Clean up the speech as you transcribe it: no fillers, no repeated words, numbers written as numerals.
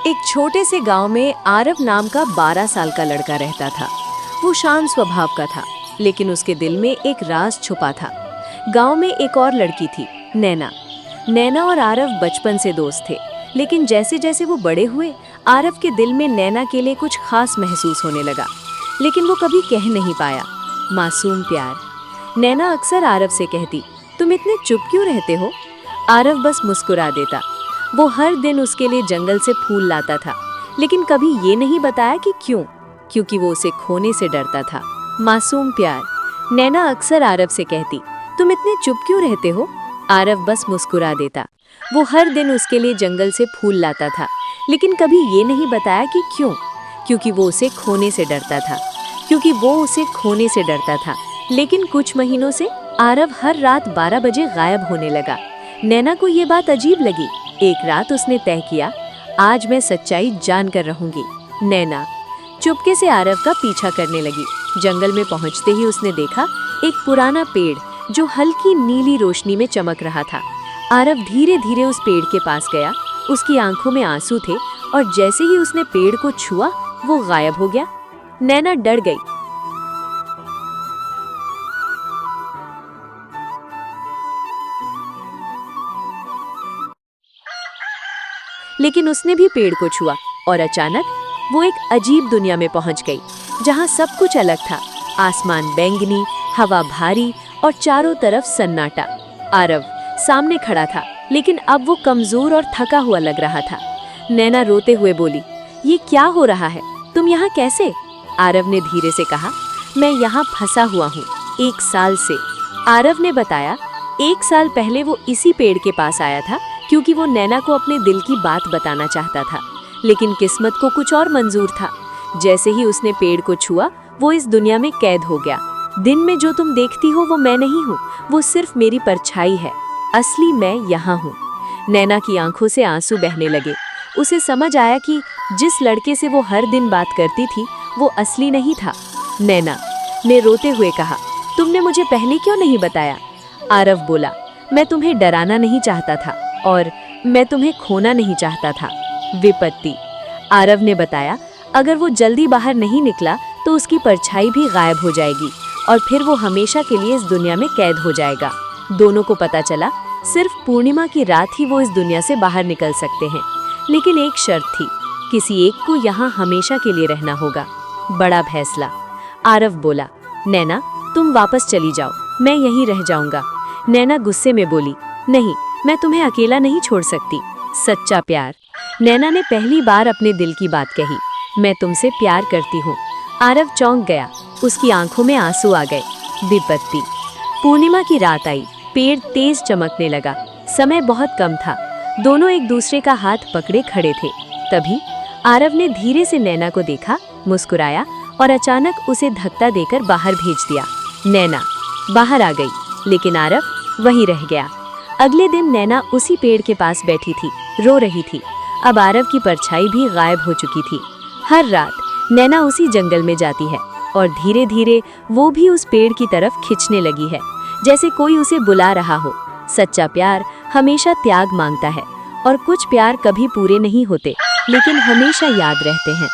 एक छोटे से गांव में आरव नाम का 12 साल का लड़का रहता था। वो शांत स्वभाव का था, लेकिन उसके दिल में एक राज छुपा था। गांव में एक और लड़की थी, नैना। नैना और आरव बचपन से दोस्त थे, लेकिन जैसे जैसे वो बड़े हुए, आरव के दिल में नैना के लिए कुछ खास महसूस होने लगा, लेकिन वो कभी कह नहीं पाया। मासूम प्यार। नैना अक्सर आरव से कहती, तुम इतने चुप क्यों रहते हो? आरव बस मुस्कुरा देता। वो हर दिन उसके लिए जंगल से फूल लाता था, लेकिन कभी ये नहीं बताया कि क्यों, क्योंकि वो उसे खोने से डरता था। मासूम प्यार। नैना अक्सर आरव से कहती, तुम इतने चुप क्यों रहते हो? आरव बस मुस्कुरा देता। वो हर दिन उसके लिए जंगल से फूल लाता था, लेकिन कभी ये नहीं बताया कि क्यों, क्योंकि वो उसे खोने से डरता था। लेकिन कुछ महीनों से आरव हर रात 12 बजे गायब होने लगा। नैना को ये बात अजीब लगी। एक रात उसने तय किया, आज मैं सच्चाई जानकर रहूंगी। नैना चुपके से आरव का पीछा करने लगी। जंगल में पहुंचते ही उसने देखा एक पुराना पेड़ जो हल्की नीली रोशनी में चमक रहा था। आरव धीरे धीरे उस पेड़ के पास गया। उसकी आंखों में आंसू थे और जैसे ही उसने पेड़ को छुआ, वो गायब हो गया। नैना डर गई। लेकिन उसने भी पेड़ को छुआ और अचानक वो एक अजीब दुनिया में पहुंच गई, जहां सब कुछ अलग था। आसमान बैंगनी, हवा भारी और चारों तरफ सन्नाटा। आरव सामने खड़ा था, लेकिन अब वो कमजोर और थका हुआ लग रहा था। नैना रोते हुए बोली, ये क्या हो रहा है? तुम यहाँ कैसे? आरव ने धीरे से कहा, मैं यहाँ फंसा हुआ हूँ 1 साल से। आरव ने बताया, 1 साल पहले वो इसी पेड़ के पास आया था, क्योंकि वो नैना को अपने दिल की बात बताना चाहता था, लेकिन किस्मत को कुछ और मंजूर था। जैसे ही उसने पेड़ को छुआ, वो इस दुनिया में कैद हो गया। दिन में जो तुम देखती हो वो मैं नहीं हूँ, वो सिर्फ मेरी परछाई है। असली मैं यहाँ हूँ। नैना की आंखों से आंसू बहने लगे। उसे समझ आया कि जिस लड़के से वो हर दिन बात करती थी, वो असली नहीं था। नैना ने रोते हुए कहा, तुमने मुझे पहले क्यों नहीं बताया? आरव बोला, मैं तुम्हें डराना नहीं चाहता था और मैं तुम्हें खोना नहीं चाहता था। विपत्ति। आरव ने बताया, अगर वो जल्दी बाहर नहीं निकला तो उसकी परछाई भी गायब हो जाएगी और फिर वो हमेशा के लिए इस दुनिया में कैद हो जाएगा। दोनों को पता चला, सिर्फ पूर्णिमा की रात ही वो इस दुनिया से बाहर निकल सकते हैं, लेकिन एक शर्त थी, किसी एक को यहाँ हमेशा के लिए रहना होगा। बड़ा फैसला। आरव बोला, नैना तुम वापस चली जाओ, मैं यहीं रह जाऊंगा। नैना गुस्से में बोली, नहीं, मैं तुम्हें अकेला नहीं छोड़ सकती। सच्चा प्यार। नैना ने पहली बार अपने दिल की बात कही, मैं तुमसे प्यार करती हूँ। आरव चौंक गया, उसकी आंखों में आंसू आ गए। विपत्ति। पूर्णिमा की रात आई, पेड़ तेज चमकने लगा। समय बहुत कम था। दोनों एक दूसरे का हाथ पकड़े खड़े थे। तभी आरव ने धीरे से नैना को देखा, मुस्कुराया और अचानक उसे धक्का देकर बाहर भेज दिया। नैना बाहर आ गई, लेकिन आरव वहीं रह गया। अगले दिन नैना उसी पेड़ के पास बैठी थी, रो रही थी। अब आरव की परछाई भी गायब हो चुकी थी। हर रात नैना उसी जंगल में जाती है और धीरे धीरे वो भी उस पेड़ की तरफ खिंचने लगी है, जैसे कोई उसे बुला रहा हो। सच्चा प्यार हमेशा त्याग मांगता है और कुछ प्यार कभी पूरे नहीं होते, लेकिन हमेशा याद रहते हैं।